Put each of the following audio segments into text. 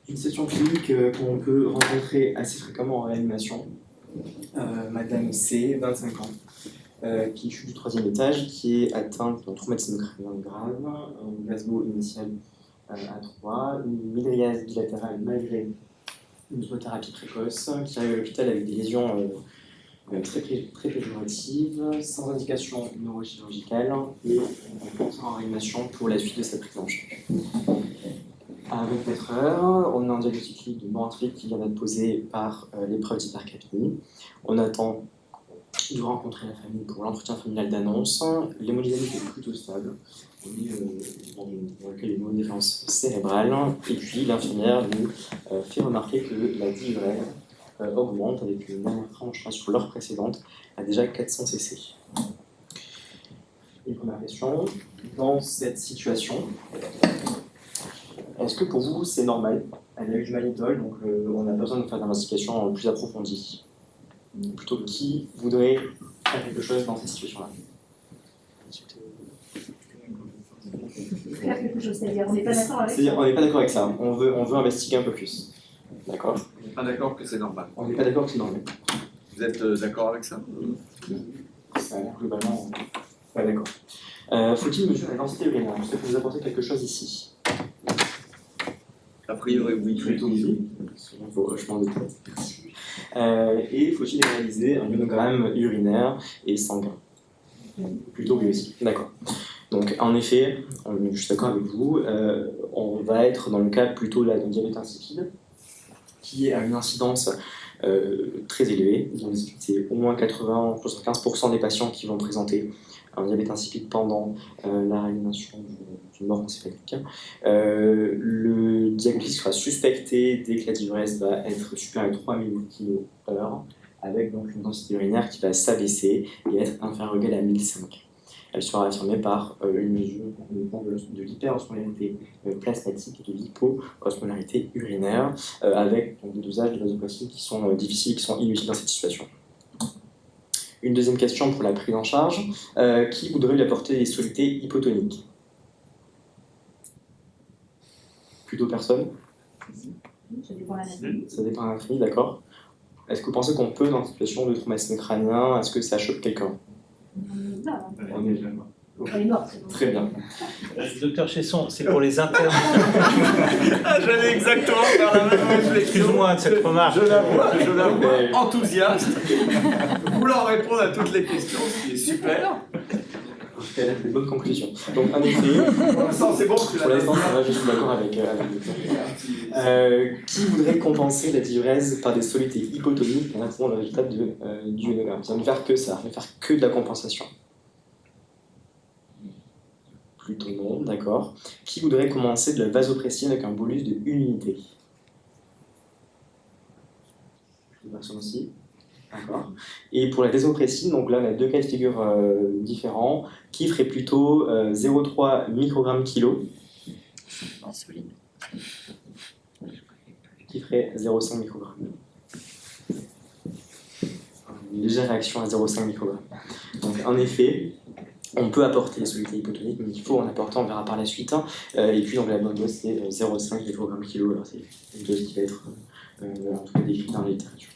Une situation clinique qu'on peut rencontrer assez fréquemment en réanimation. Madame C, 25 ans, qui chute du 3e étage, qui est atteinte d'un traumatisme crânien grave, un Glasgow initial à 3, une mydriase bilatérale malgré une thérapie précoce, qui arrive à l'hôpital avec des lésions très péjoratives, sans indication neurochirurgicale, et on pense en réanimation pour la suite de cette prise en charge. À 24 heures, on a un diagnostic clinique de mort entrée qui vient d'être posé par l'épreuve d'hypercapnie. On attend de rencontrer la famille pour l'entretien familial d'annonce. L'hémodynamique est plutôt stable. On est dans le cas d'une défense cérébrale. Et puis l'infirmière nous fait remarquer que la diurèse augmente avec une dernière tranche sur l'heure précédente à déjà 400 cc. Et première question, dans cette situation, est-ce que pour vous c'est normal? Elle a eu du mannitol, donc on a besoin de faire une investigation plus approfondie. Plutôt qui voudrait faire quelque chose dans cette situation-là? Faire quelque chose, c'est-à-dire on n'est pas d'accord avec ça. C'est-à-dire on n'est pas d'accord avec ça, on veut investiguer un peu plus. D'accord? On n'est pas d'accord que c'est normal. On n'est pas d'accord que c'est normal. Vous êtes d'accord avec ça? Ça a l'air globalement pas d'accord. Faut-il mesurer la densité urinaire? Est-ce que vous apportez quelque chose ici? A priori, oui. Plutôt oui. Il faut hochement de tête. Merci. Et faut-il réaliser un ionogramme urinaire et sanguin? Plutôt oui aussi. D'accord. Donc en effet, je suis d'accord avec vous, on va être dans le cas plutôt là d'un diabète insipide qui a une incidence très élevée. C'est au moins 80-75% des patients qui vont présenter un diabète insipide pendant la réanimation d'une mort encéphalique. Le diagnostic sera suspecté dès que la diurèse va être supérieure à 3000 kg/h, avec donc une densité urinaire qui va s'abaisser et être inférieure ou égale à 1005. Elle sera affirmée par une mesure de l'hyperosmolarité plasmatique et de l'hypoosmolarité urinaire, avec donc, des dosages de vasopressine qui sont difficiles, qui sont inutiles dans cette situation. Une deuxième question pour la prise en charge. Qui voudrait lui apporter des solutés hypotoniques? Plutôt personne? Ça dépend de l'anatomie. Ça dépend de l'anatomie, d'accord. Est-ce que vous pensez qu'on peut, dans une situation de traumatisme crânien, est-ce que ça choque quelqu'un? Non, On est on est mort, c'est bon. très bien. Docteur Chesson, c'est pour les internes. J'allais exactement faire la même réflexion. Excuse-moi de cette remarque. Je la vois enthousiaste. Voulant répondre à toutes les questions, ce qui est super. Elle a fait de bonnes conclusions. Donc, en effet, Pour l'instant, c'est bon. pour l'instant, ça va, je suis d'accord avec vous. Qui voudrait compenser la diurèse par des solutés hypotoniques en attendant le résultat du ionogramme? Ça ne faire que ça, ne faire que de la compensation. Plutôt non, d'accord. Qui voudrait commencer de la vasopressine avec un bolus de 1 unité? Une personne aussi. D'accord. Et pour la vasopressine, donc là on a deux cas de figure différents, qui ferait plutôt 0,3 microgrammes kilo, qui ferait 0,5 microgrammes. Une légère réaction à 0,5 microgrammes. Donc en effet, on peut apporter les solutés hypotoniques, mais il faut en apporter, on verra par la suite. Et puis donc la bonne dose c'est 0,5 microgrammes kilo, alors c'est une dose qui va être en tout cas décrite dans la littérature.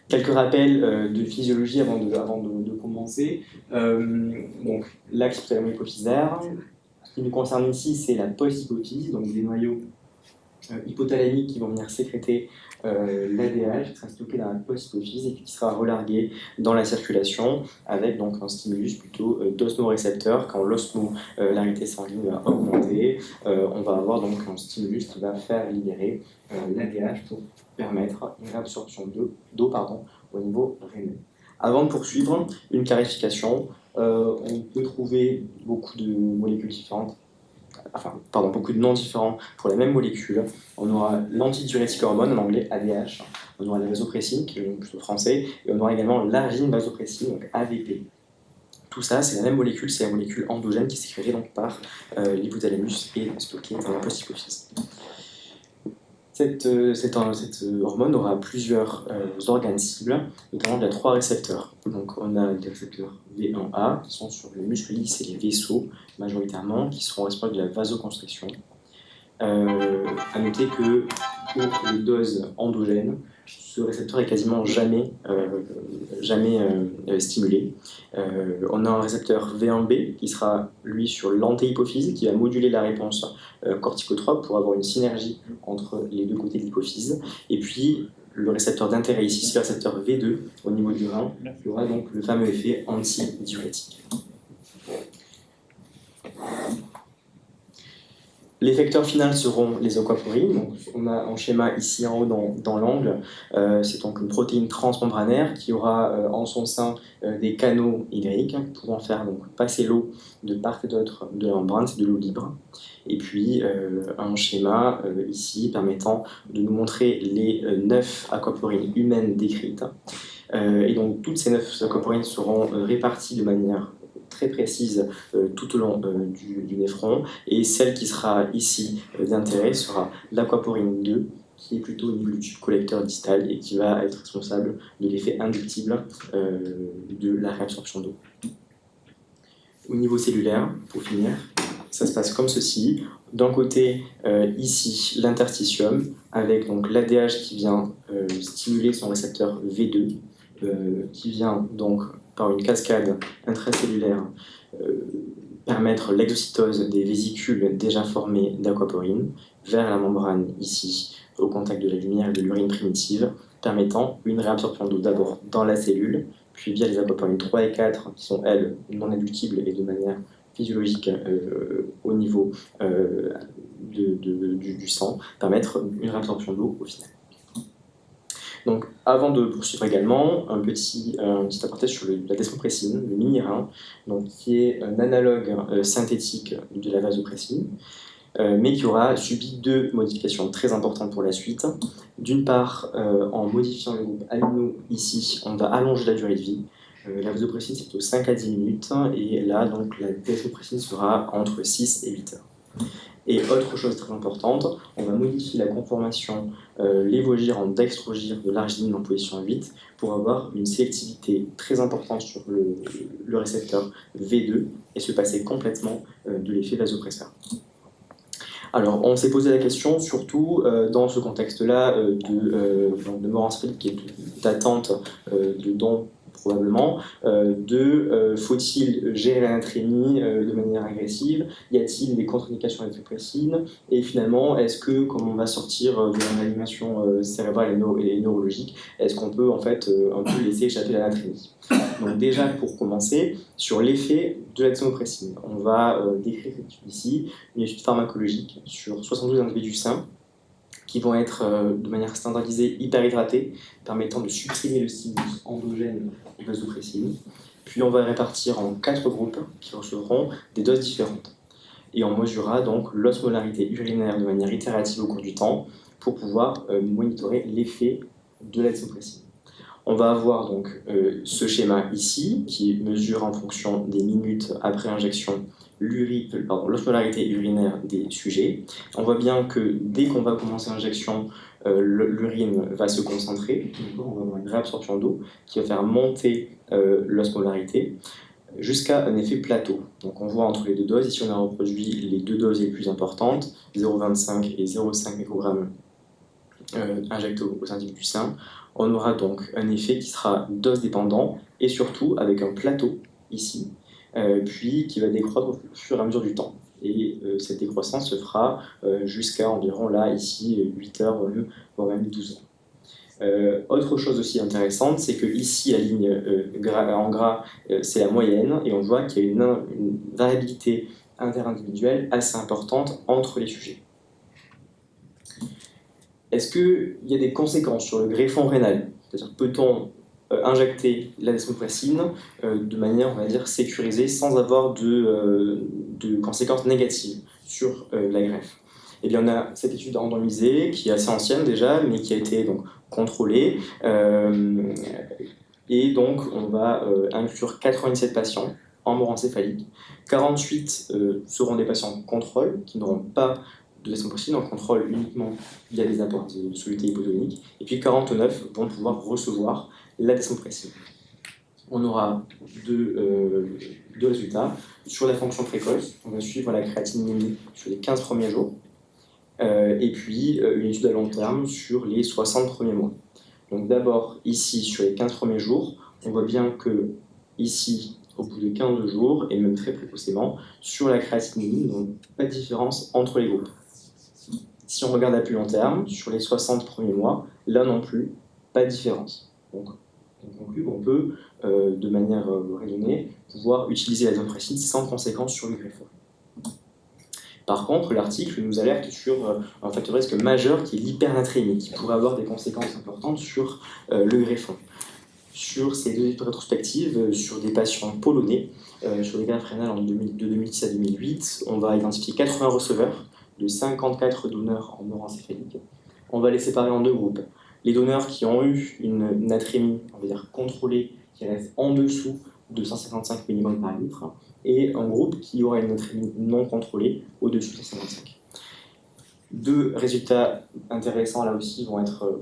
Quelques rappels de physiologie avant de commencer. Donc, l'axe hypothalamo-hypophysaire. Ce qui nous concerne ici, c'est la post-hypophyse, donc des noyaux hypothalamiques qui vont venir sécréter l'ADH, qui sera stocké dans la post-hypophyse et qui sera relargué dans la circulation avec donc un stimulus plutôt d'osmorécepteur. Quand l'osmolarité sanguine va augmenter, on va avoir donc un stimulus qui va faire libérer l'ADH pour permettre une absorption d'eau au niveau rénal. Avant de poursuivre, une clarification. On peut trouver beaucoup de molécules différentes, beaucoup de noms différents pour la même molécule. On aura l'antidiurétique hormone, en anglais ADH, on aura la vasopressine, qui est plutôt français, et on aura également l'argine vasopressine, donc AVP. Tout ça, c'est la même molécule, c'est la molécule endogène qui est sécrétée donc par l'hypothalamus et stockée dans la post-hypophyse. Cette hormone aura plusieurs organes cibles, notamment il y a 3 récepteurs. Donc on a des récepteurs V1A qui sont sur les muscles lisses et les vaisseaux majoritairement, qui seront responsables de la vasoconstriction. À noter que pour les doses endogènes, ce récepteur est quasiment jamais stimulé. On a un récepteur V1B qui sera lui sur l'antéhypophyse, qui va moduler la réponse corticotrope pour avoir une synergie entre les deux côtés de l'hypophyse. Et puis le récepteur d'intérêt ici, c'est le récepteur V2 au niveau du rein, qui aura donc le fameux effet antidiurétique. Les facteurs finaux seront les aquaporines. Donc, on a un schéma ici en haut dans l'angle. C'est donc une protéine transmembranaire qui aura en son sein des canaux hydriques pouvant faire donc, passer l'eau de part et d'autre de la membrane, c'est de l'eau libre. Et puis un schéma ici permettant de nous montrer les 9 aquaporines humaines décrites. Et donc toutes ces 9 aquaporines seront réparties de manière très précise tout au long du néphron, et celle qui sera ici d'intérêt sera l'aquaporine 2, qui est plutôt au niveau du tube collecteur distal et qui va être responsable de l'effet inductible de la réabsorption d'eau. Au niveau cellulaire, pour finir, ça se passe comme ceci. D'un côté, ici, l'interstitium, avec donc l'ADH qui vient stimuler son récepteur V2, qui vient donc par une cascade intracellulaire permettre l'exocytose des vésicules déjà formées d'aquaporine vers la membrane ici, au contact de la lumière et de l'urine primitive, permettant une réabsorption d'eau d'abord dans la cellule, puis via les aquaporines 3 et 4, qui sont elles non inductibles et de manière physiologique au niveau du sang, permettre une réabsorption d'eau au final. Donc, avant de poursuivre également, un petit aparté sur la desmopressine, le mini-rein, donc, qui est un analogue synthétique de la vasopressine, mais qui aura subi 2 modifications très importantes pour la suite. D'une part, en modifiant le groupe amino ici, on va allonger la durée de vie. La vasopressine, c'est plutôt 5 à 10 minutes, et là, donc, la desmopressine sera entre 6 et 8 heures. Et autre chose très importante, on va modifier la conformation lévogire en dextrogire de l'arginine en position 8 pour avoir une sélectivité très importante sur le récepteur V2 et se passer complètement de l'effet vasopresseur. Alors, on s'est posé la question, surtout dans ce contexte-là de mort encéphalique et d'attente de dons probablement, faut-il gérer la natrémie de manière agressive? Y a-t-il des contre-indications avec la vasopressine? Et finalement, est-ce que, comme on va sortir de l'animation cérébrale et neurologique, est-ce qu'on peut en fait un peu laisser échapper la natrémie? Donc déjà, pour commencer, sur l'effet de la desmopressine, on va décrire cette étude ici, une étude pharmacologique sur 72 individus sains, qui vont être de manière standardisée hyperhydratés, permettant de supprimer le stimulus endogène de vasopressine. Puis on va répartir en 4 groupes qui recevront des doses différentes. Et on mesurera donc l'osmolarité urinaire de manière itérative au cours du temps pour pouvoir monitorer l'effet de la desmopressine. On va avoir donc ce schéma ici qui mesure en fonction des minutes après injection l'osmolarité urinaire des sujets. On voit bien que dès qu'on va commencer l'injection, l'urine va se concentrer, on va avoir une réabsorption d'eau qui va faire monter l'osmolarité jusqu'à un effet plateau. Donc on voit entre les 2 doses, ici on a reproduit les 2 doses les plus importantes, 0,25 et 0,5 microgrammes injectés aux individus sains. On aura donc un effet qui sera dose dépendant et surtout avec un plateau ici, puis qui va décroître au fur et à mesure du temps. Et cette décroissance se fera jusqu'à environ là, ici, 8 heures, voire même 12 heures. Autre chose aussi intéressante, c'est que ici, la ligne en gras, c'est la moyenne, et on voit qu'il y a une variabilité interindividuelle assez importante entre les sujets. Est-ce qu'il y a des conséquences sur le greffon rénal? C'est-à-dire, peut-on injecter la desmopressine de manière, on va dire, sécurisée, sans avoir de conséquences négatives sur la greffe? Eh bien, on a cette étude randomisée qui est assez ancienne déjà, mais qui a été donc contrôlée. Et donc, on va inclure 97 patients en mort encéphalique. 48 seront des patients contrôle qui n'auront pas de desmopressine, en contrôle uniquement via des apports de soluté hypotonique, et puis 49 vont pouvoir recevoir la desmopressine. On aura deux résultats. Sur la fonction précoce, on va suivre la créatinine sur les 15 premiers jours. et puis une étude à long terme sur les 60 premiers mois. Donc d'abord, ici, sur les 15 premiers jours, on voit bien que ici, au bout de 15 jours, et même très précocement, sur la créatinine, donc pas de différence entre les groupes. Si on regarde à plus long terme, sur les 60 premiers mois, là non plus, pas de différence. Donc on conclut qu'on peut, de manière raisonnée, pouvoir utiliser la vasopressine sans conséquence sur le greffon. Par contre, l'article nous alerte sur un facteur de risque majeur qui est l'hypernatrémie, qui pourrait avoir des conséquences importantes sur le greffon. Sur ces deux études rétrospectives, sur des patients polonais, sur des greffes rénales de 2010 à 2008, on va identifier 80 receveurs de 54 donneurs en neuroencéphalique. On va les séparer en deux groupes. Les donneurs qui ont eu une natrémie, on va dire contrôlée, qui reste en dessous de 155 mg par litre, et un groupe qui aura une natrémie non contrôlée au-dessus de 155. Deux résultats intéressants là aussi vont être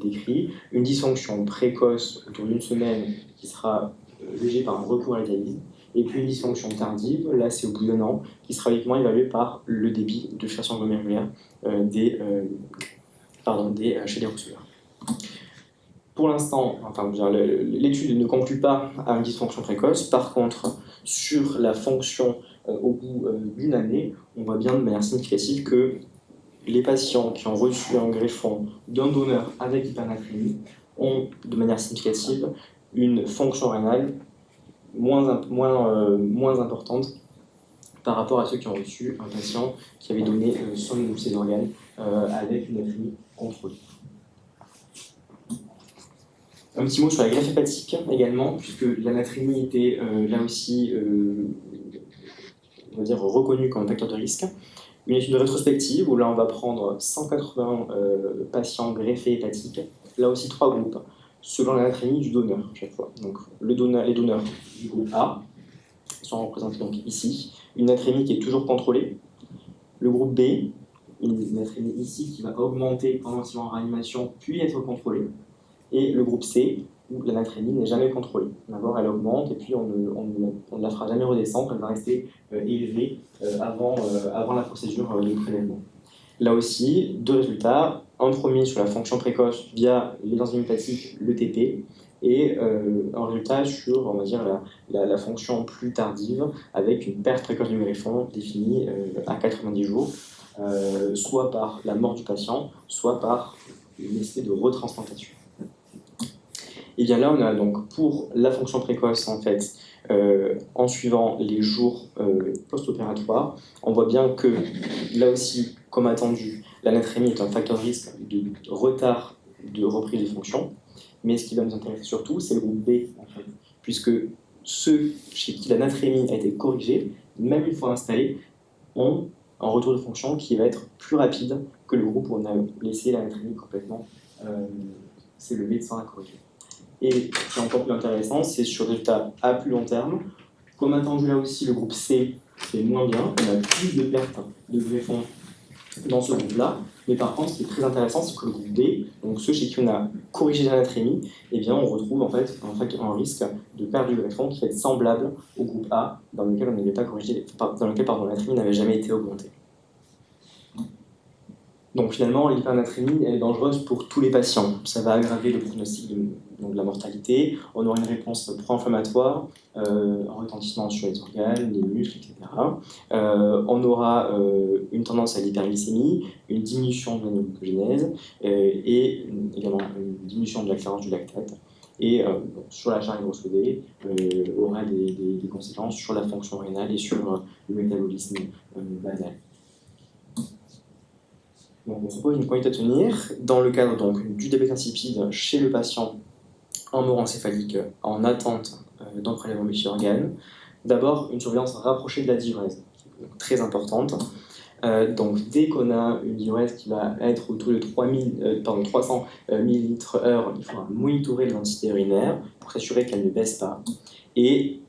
décrits. Une dysfonction précoce autour d'une semaine qui sera jugée par un recours à la dialyse, et puis une dysfonction tardive, là c'est au bout d'un an, qui sera uniquement évaluée par le débit de filtration glomérulaire chez les receveurs. Pour l'instant, l'étude ne conclut pas à une dysfonction précoce. Par contre, sur la fonction au bout d'une année, on voit bien de manière significative que les patients qui ont reçu un greffon d'un donneur avec hypernatrémie ont de manière significative une fonction rénale moins importante par rapport à ceux qui ont reçu un patient qui avait donné son ou ses organes avec une natrémie contrôlée. Un petit mot sur la greffe hépatique également, puisque la natrémie était là aussi on va dire, reconnue comme facteur de risque. Une étude rétrospective où là on va prendre 180 patients greffés hépatiques, là aussi 3 groupes, selon la natrémie du donneur à chaque fois. Donc les donneurs du groupe A sont représentés donc ici, une natrémie qui est toujours contrôlée. Le groupe B, une natrémie ici qui va augmenter progressivement en réanimation puis être contrôlée. Et le groupe C, où la natrémie n'est jamais contrôlée. D'abord, elle augmente et puis on ne la fera jamais redescendre, elle va rester élevée avant la procédure de prélèvement. Là aussi, deux résultats. Un premier sur la fonction précoce via les enzymes hépatiques, le TP, et un résultat sur, on va dire, la fonction plus tardive avec une perte précoce du greffon définie à 90 jours, soit par la mort du patient, soit par une nécessité de retransplantation. Et bien là, on a donc pour la fonction précoce, en fait, en suivant les jours post-opératoires, on voit bien que là aussi, comme attendu, la natrémie est un facteur de risque de retard de reprise de fonction. Mais ce qui va nous intéresser surtout, c'est le groupe B, en fait, puisque ceux chez qui la natrémie a été corrigée, même une fois installée, ont un retour de fonction qui va être plus rapide que le groupe où on a laissé la natrémie complètement s'élever sans la corriger. Et ce qui est encore plus intéressant, c'est sur des résultats à plus long terme. Comme attendu là aussi, le groupe C fait moins bien, on a plus de pertes de greffons dans ce groupe-là. Mais par contre, ce qui est très intéressant, c'est que le groupe B, donc ceux chez qui on a corrigé la natrémie, eh bien, on retrouve en fait un risque de perte du greffon qui est semblable au groupe A, dans lequel on n'avait pas corrigé, dans lequel la natrémie n'avait jamais été augmentée. Donc finalement, l'hypernatrémie est dangereuse pour tous les patients. Ça va aggraver le pronostic de la mortalité. On aura une réponse pro-inflammatoire, un retentissement sur les organes, les muscles, etc. On aura une tendance à l'hyperglycémie, une diminution de la glucogénèse et également une diminution de la cléarance du lactate. Et sur la charge hydrosodée, aura des conséquences sur la fonction rénale et sur le métabolisme basal. Donc, on propose une conduite à tenir dans le cadre donc, du diabète insipide chez le patient en neuroencéphalique en attente d'un prélèvement multi-organes. D'abord, une surveillance rapprochée de la diurèse, très importante. Donc, dès qu'on a une diurèse qui va être autour de 300 ml/h, il faudra monitorer l'intensité urinaire pour s'assurer qu'elle ne baisse pas. Et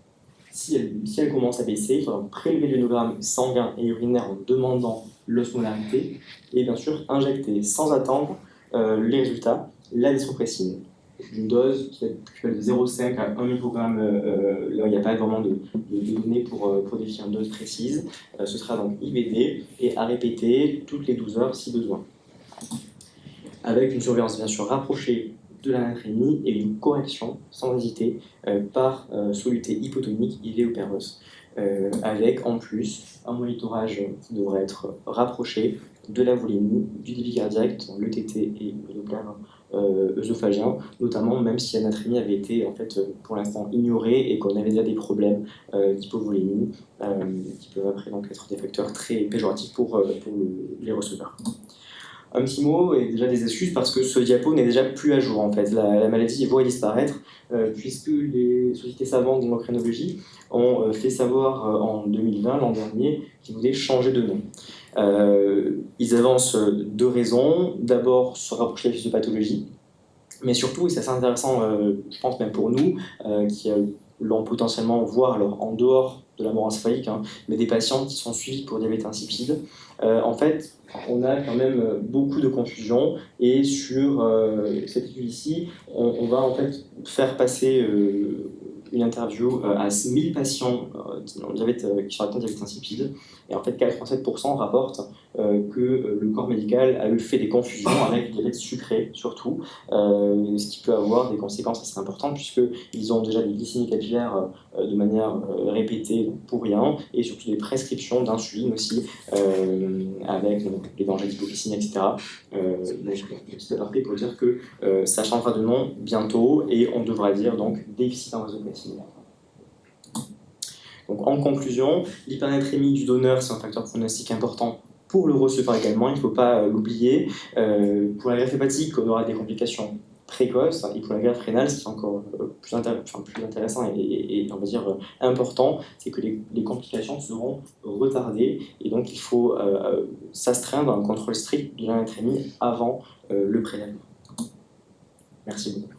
si elle commence à baisser, il faudra prélever l'ionogramme sanguin et urinaire en demandant l'osmolarité et bien sûr injecter sans attendre les résultats la desmopressine. d'une dose qui va de 0,5 à 1 microgramme, là il n'y a pas vraiment de données pour définir une dose précise. Ce sera donc IVD et à répéter toutes les 12 heures si besoin. Avec une surveillance bien sûr rapprochée de l'anatrémie et une correction, sans hésiter, par soluté hypotonique, IV ou PEROS. Avec en plus un monitorage qui devrait être rapproché de la volémie, du débit cardiaque, l'ETT et le Doppler œsophagien, notamment même si l'anatrémie avait été en fait pour l'instant ignorée et qu'on avait déjà des problèmes d'hypovolémie qui peuvent après donc être des facteurs très péjoratifs pour les receveurs. Un petit mot et déjà des excuses parce que ce diapo n'est déjà plus à jour en fait. La maladie voit disparaître puisque les sociétés savantes d'endocrinologie ont fait savoir en 2020, l'an dernier, qu'ils voulaient changer de nom. Ils avancent deux raisons. D'abord, se rapprocher de la physiopathologie, mais surtout, et c'est assez intéressant, je pense même pour nous, qui l'ont potentiellement voir alors en dehors de la mort encéphalique, mais des patients qui sont suivis pour diabète insipide. En fait, on a quand même beaucoup de confusion et sur cette étude ici, on va en fait faire passer une interview à 1000 patients qui sont atteints de diabète insipide et en fait 87% rapportent que le corps médical a eu fait des confusions avec le diabète sucré surtout, ce qui peut avoir des conséquences assez importantes puisqu'ils ont déjà des glycémies capillaires de manière répétée pour rien et surtout des prescriptions d'insuline aussi avec les dangers d'hypoglycémie, etc. Donc c'est parfait pour dire que ça changera de nom bientôt et on devra dire donc déficit en vasopressin. Donc en conclusion, l'hypernatrémie du donneur c'est un facteur pronostic important pour le receveur également, il ne faut pas l'oublier. Pour la greffe hépatique, on aura des complications précoces et pour la greffe rénale, ce qui est encore plus intéressant et on va dire important, c'est que les complications seront retardées et donc il faut s'astreindre à un contrôle strict de l'anatrémie avant le prélèvement. Merci beaucoup.